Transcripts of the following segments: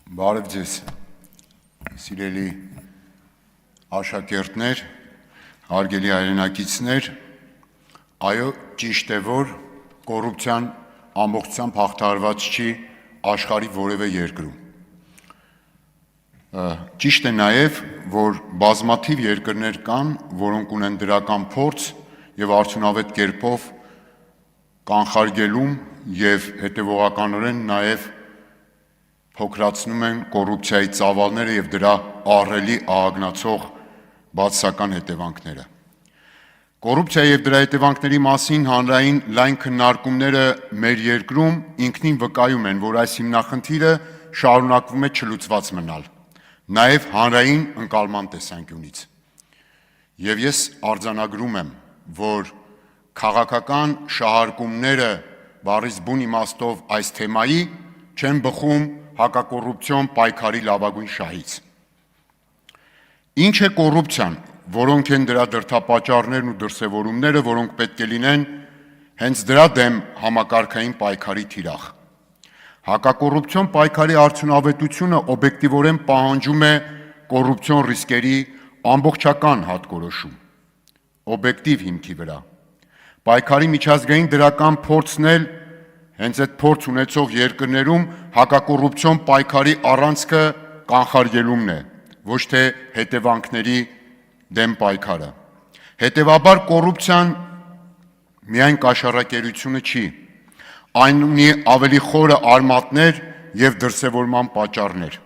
Բարև ձեզ, սիրելի աշակերտներ, հարգելի հայրենակիցներ, այո, ճիշտ է, որ կոռուպցիան ամբողջությամբ հաղթահարված չի աշխարհի որևէ երկրում։ Ճիշտ է նաև, որ բազմաթիվ երկրներ կան, որոնք ունեն դրական փորձ եւ արդյունավետ կերպով կանխարգելում եւ հետեւողականորեն նաև փոքրացնում են կոռուպցիայի ծավալները եւ դրա ահռելի ահագնացող բացասական հետևանքները։ Կոռուպցիայի եւ դրա հետևանքների մասին հանրային լայն քննարկումները մեր երկրում ինքնին վկայում են, որ այս հիմնախնդիրը շարունակվում է չլուծված մնալ, նաեւ հանրային ընկալման տեսանկյունից։ Եվ ես արձանագրում եմ, որ քաղաքական շահարկումները բառից բուն իմաստով այս թեմայի չեն բխում հակակոռուպցիոն պայքարի լավագույն շահից։ Ինչ է կոռուպցիան, որոնք են դրա դրդապատճառներն ու դրսևորումները, որոնք պետք է լինեն հենց դրա դեմ համակարգային պայքարի թիրախ։ Հակակոռուպցիոն պայքարի արդյունավետությունը օբյեկտիվորեն պահանջում է կոռուպցիոն ռիսկերի ամբողջական հատկորոշում, օբյեկտիվ հիմքի վրա։ Պայքարի միջազգային դրական փորձն էլ հենց այդ փորձ ունեցող երկրներում հակակոռուպցիոն պայքարի առանցքը կանխարգելումն է, ոչ թե հետևանքների դեմ պայքարը։ Հետևաբար կոռուպցիան միայն կաշառակերությունը չի, այն ունի ավելի խորը արմատներ եւ դրսևորման պատճառներ։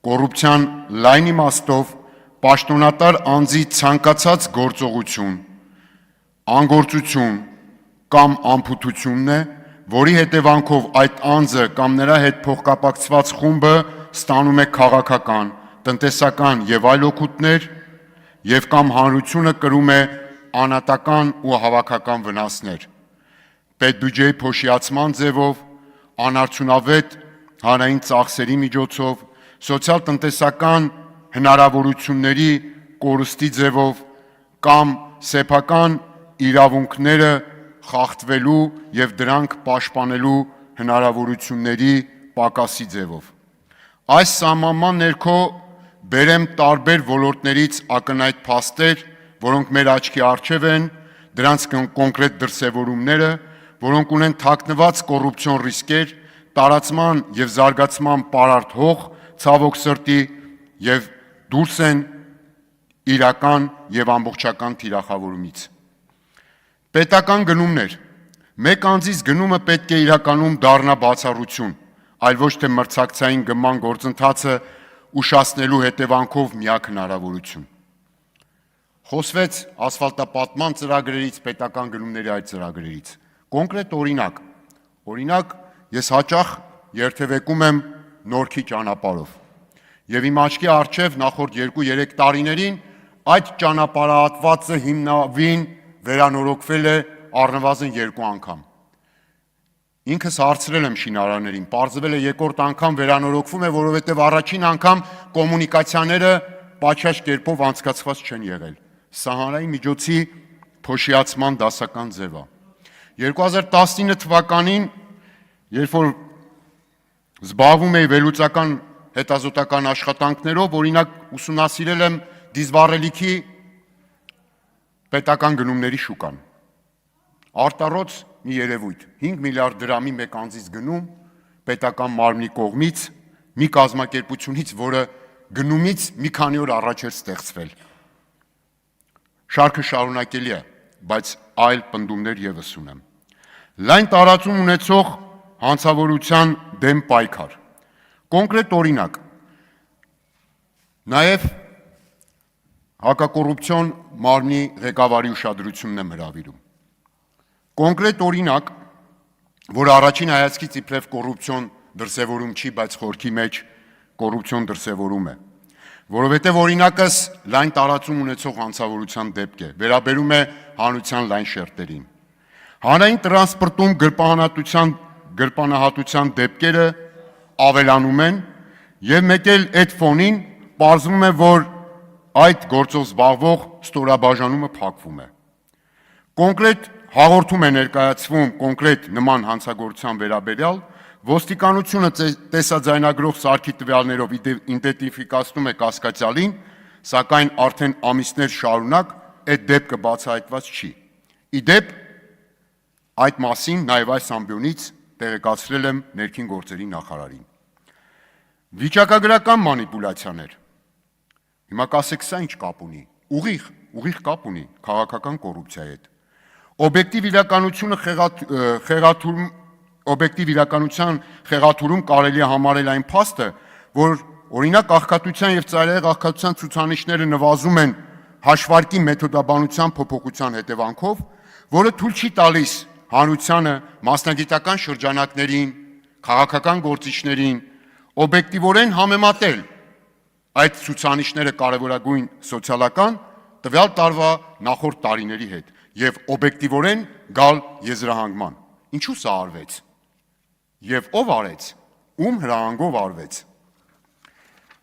Կոռուպցիան լայն իմաստով պաշտոնատար անձի ցանկացած գործողություն, անգործություն կամ անփութությունն է, որի հետևանքով այդ անձը կամ նրա հետ փոխկապակցված խումբը ստանում է քաղաքական, տնտեսական եւ այլ օգուտներ եւ կամ հանրությունը կրում է անհատական ու հավաքական վնասներ, պետբյուջեի փոշիացման ձևով, անարդյունավետ հանրային ծախսերի միջոցով, սոցիալ-տնտեսական հնարավորությունների կորստի ձևով կամ սեփական իրավունքները խախտվելու եւ դրանք պաշտպանելու հնարավորությունների պակասի ձևով։ Այս սահմանման ներքո բերեմ տարբեր ոլորտներից ակնհայտ փաստեր, որոնք մեր աչքի առջև են, դրանց կոնկրետ դրսևորումները, որոնք ունեն թաքնված կոռուպցիոն ռիսկեր, տարածման եւ զարգացման պարարտ հող, ցավոք սրտի եւ դուրս են իրական եւ ամբողջական թիրախավորումից։ Պետական գնումներ։ Մեկ անձից գնումը պետք է իրականում դառնա բացառություն, այլ ոչ թե մրցակցային գնման գործընթացը ուշացնելու հետևանքով միակ հնարավորություն։ Խոսվեց ասֆալտապատման ծրագրերից, պետական գնումների այդ ծրագրերից։ Կոնկրետ օրինակ, ես հաճախ երթևեկում եմ Նորքի ճանապարհով։ Եվ իմ աչքի առջև նախորդ 2-3 տարիներին այդ ճանապարհահատվածը հիմնավին վերանորոգվել է առնվազն 2 անգամ։ Ինքս հարցրել եմ շինարարներին, պարզվել է երկրորդ անգամ վերանորոգվում է, որովհետև առաջին անգամ կոմունիկացիաները պատշաճ կերպով անցկացված չեն եղել։ Սա հանրային միջոցի փոշիացման դասական ձև է։ 2019 թվականին, երբ որ զբաղվում էի վերլուծական հետազոտական աշխատանքներով, օրինակ ուսումնասիրել եմ դիզվառելիքի պետական գնումների շուկան։ Արտառոց մի երևույթ, 5 միլիարդ դրամի մեկ անձից գնում պետական մարմնի կողմից մի կազմակերպությունից, որը գնումից մի քանի օր առաջ էր ստեղծվել։ Շարքը շարունակելի է, բայց այլ պնդումներ եւս ունեմ։ Լայն տարածում ունեցող հանցավորության դեմ պայքար։ Կոնկրետ օրինակ, նաև հակակոռուպցիոն մարմնի ղեկավարի ուշադրությունն եմ հրավիրում։ Կոնկրետ օրինակ, որ առաջին հայացքից իբրև կոռուպցիոն դրսևորում չի, բայց խորքի մեջ կոռուպցիոն դրսևորում է, որովհետև օրինակս լայն տարածում ունեցող հանցավորության դեպք է, վերաբերում է հանրության լայն շերտերին։ Հանրային տրանսպորտում գրպանահատության դեպքերը ավելանում են եւ մեկ էլ այդ ֆոնին պարզվում է, որ այդ գործով զբաղվող ստորաբաժանումը փակվում է։ Կոնկրետ հաղորդում է ներկայացվում կոնկրետ նման հանցագործության վերաբերյալ, ոստիկանությունը տեսաձայնագրող սարքի տվյալներով իդենտիֆիկացնում է կասկածյալին, սակայն արդեն ամիսներ շարունակ այդ դեպքը բացահայտված չի։ Իդեպ այդ մասին նաև այս ամբիոնից տեղեկացրել եմ ներքին գործերի նախարարին։ Վիճակագրական մանիպուլյացիաներ։ Հիմա կասեք, սա ինչ կապ ունի։ Ուղիղ կապ ունի քաղաքական կոռուպցիայի հետ։ Օբյեկտիվ իրականության խեղաթյուրում կարելի է համարել այն փաստը, որ օրինակ աղքատության եւ ծայրահեղ աղքատության ցուցանիշները նվազում են հաշվարկի մեթոդաբանության փոփոխության հետևանքով, որը թույլ չի տալիս հանրությանը, մասնագիտական շրջանակներին, քաղաքական գործիչներին օբյեկտիվորեն համեմատել այդ ցուցանիշները կարևորագույն սոցիալական տվյալ տարվա նախորդ տարիների հետ եւ օբյեկտիվորեն գալ եզրահանգման։ Ինչու սա արվեց։ Եվ ով արեց, ում հրահանգով արվեց։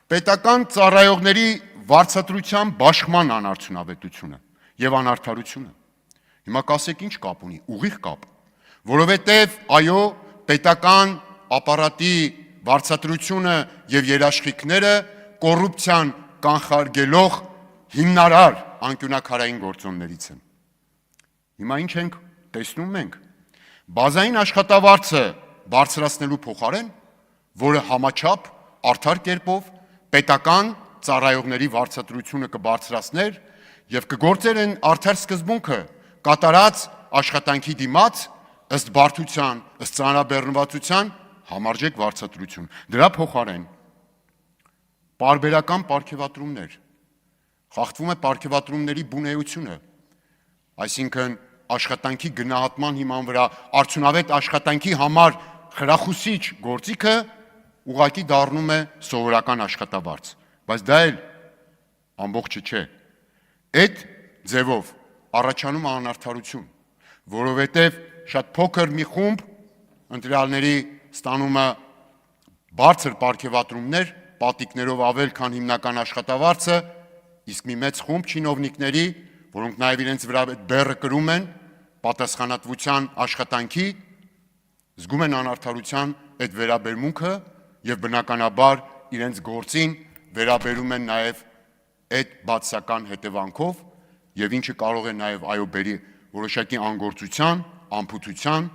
Պետական ծառայողների վարձատրության բաշխման անարդյունավետությունը եւ անարդարությունը։ Հիմա կասեք, ինչ կապ ունի, ուղիղ կապ, որովհետեւ այո, պետական ապարատի վարձատրությունը եւ երաշխիքները կոռուպցիան կանխարգելող հիմնարար անկյունակարային գործոններից են։ Հիմա ինչ ենք տեսնում մենք։ Բազային աշխատավարձը բարձրացնելու փոխարեն, որը համաչափ արդար կերպով պետական ծառայողների վարձատրությունը կբարձրացներ եւ կգործեր են արդար սկզբունքը կատարած աշխատանքի դիմաց ըստ բարդության, ըստ ծանրաբեռնվածության համարժեք վարձատրություն։ Դրա փոխարեն պարբերական պարգևատրումներ, խախտվում է պարգևատրումների բունեությունը, այսինքն աշխատանքի գնահատման հիման վրա արդյունավետ աշխատանքի համար խրախուսիչ գործիքը ուղղակի դառնում է սովորական աշխատավարձ, բայց դա էլ ամբողջը չէ։ Այդ ձևով առաջանում է անարդարություն, որովհետև շատ փոքր մի խումբ ընտրյալների ստանում է բարձր պարգևատրումներ, պատիկներով ավել, քան հիմնական աշխատավարձը, իսկ մի մեծ խումբ չինովնիկների, որոնք նաև իրենց վրա բեռը կրում են պատասխանատվության աշխատանքի, զգում են անարդարության այդ վերաբերմունքը եւ բնականաբար իրենց գործին վերաբերում են նաև այդ բացասական հետևանքով եւ ինչը կարող է նաև այո բերի որոշակի անգործության, անփութության,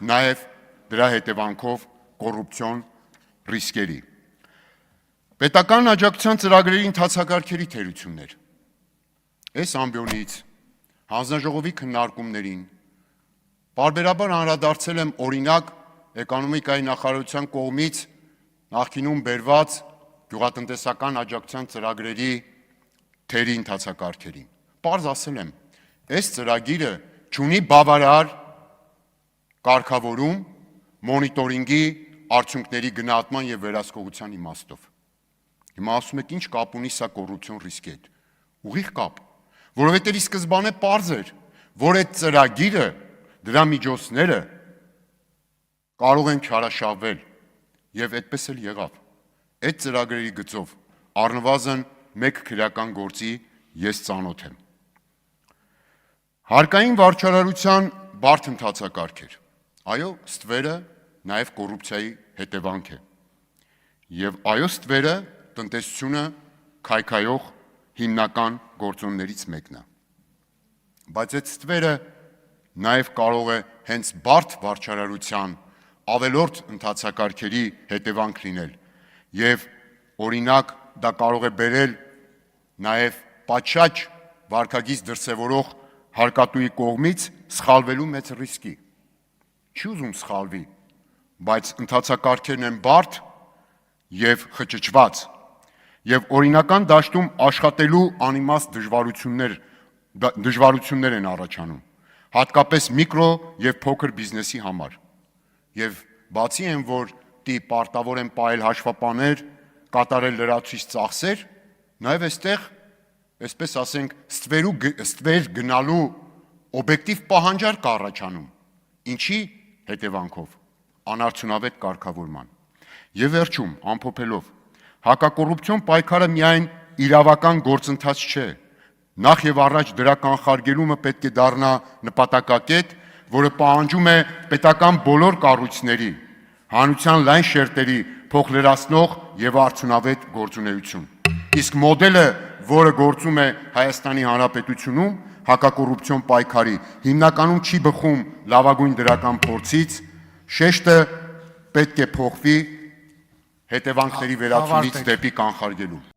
նաև դրա հետևանքով կոռուպցիոն ռիսկերի։ Պետական աջակցության ծրագրերի ընթացակարգերի թերություններ։ Այս ամբիոնից հանձնաժողովի քննարկումներին պարբերաբար անդրադարձել եմ օրինակ էկոնոմիկայի նախարարության կողմից նախկինում բերված գյուղատնտեսական աջակցության ծրագրերի թերի ընթացակարգերին։ Պարզ ասել եմ, այս ծրագիրը չունի բավարար կարգավորում մոնիտորինգի արդյունքների գնահատման եւ վերահսկողության իմաստով։ Հիմա ասում եք, ինչ կապ ունի սա կոռուպցիոն ռիսկի հետ։ Ուղիղ կապ, որովհետեւ ի սկզբանե պարզ էր, որ այդ ծրագիրը, դրա միջոցները կարող են չարաշահվել եւ այդպես էլ եղավ։ Այդ ծրագրերի գծով առնվազն մեկ քրեական գործի ես ծանոթ եմ։ Հարկային վարչարարության բարդ ընթացակարգեր։ Այո, ստվերը նաև կոռուպցիայի հետևանք է։ Եվ այո, ստվերը տնտեսությունը քայքայող հիմնական գործոններից մեկն է։ Բայց այդ ստվերը նաև կարող է հենց բարդ վարչարարության ավելորդ ընթացակարգերի հետևանք լինել եւ օրինակ դա կարող է բերել նաև պատշաճ վարկագիծ դրսևորող հարկատուի կողմից սխալվելու մեծ ռիսկի։ Չի ուզում սխալվի, բայց ընթացակարգերն են բարդ եւ խճճված եւ օրինական դաշտում աշխատելու անիմաստ դժվարություններ են առաջանում, հատկապես միկրո եւ փոքր բիզնեսի համար։ Եվ բացի այն, որ պարտավոր են պահել հաշվապաներ, կատարել լրացուցիչ ծախսեր, նաև այստեղ, այսպես ասենք, ստվեր գնալու օբյեկտիվ պահանջարկ կա առաջանում, ինչի հետևանքով անարդյունավետ կարգավորման։ Եվ վերջում, ամփոփելով, հակակոռուպցիոն պայքարը միայն իրավական գործընթաց չէ, նախ եւ առաջ դրա կանխարգելումը պետք է դառնա նպատակակետ, որը պահանջում է պետական բոլոր կառույցների, հանրության լայն շերտերի փոխլրացնող եւ արդյունավետ գործունեություն։ Իսկ մոդելը, որը գործում է Հայաստանի Հանրապետությունում հակակոռուպցիոն պայքարի, հիմնականում չի բխում լավագույն դրական փորձից, շեշտը պետք է փոխվի հետևանքների վերացումից դեպի կանխարգելում։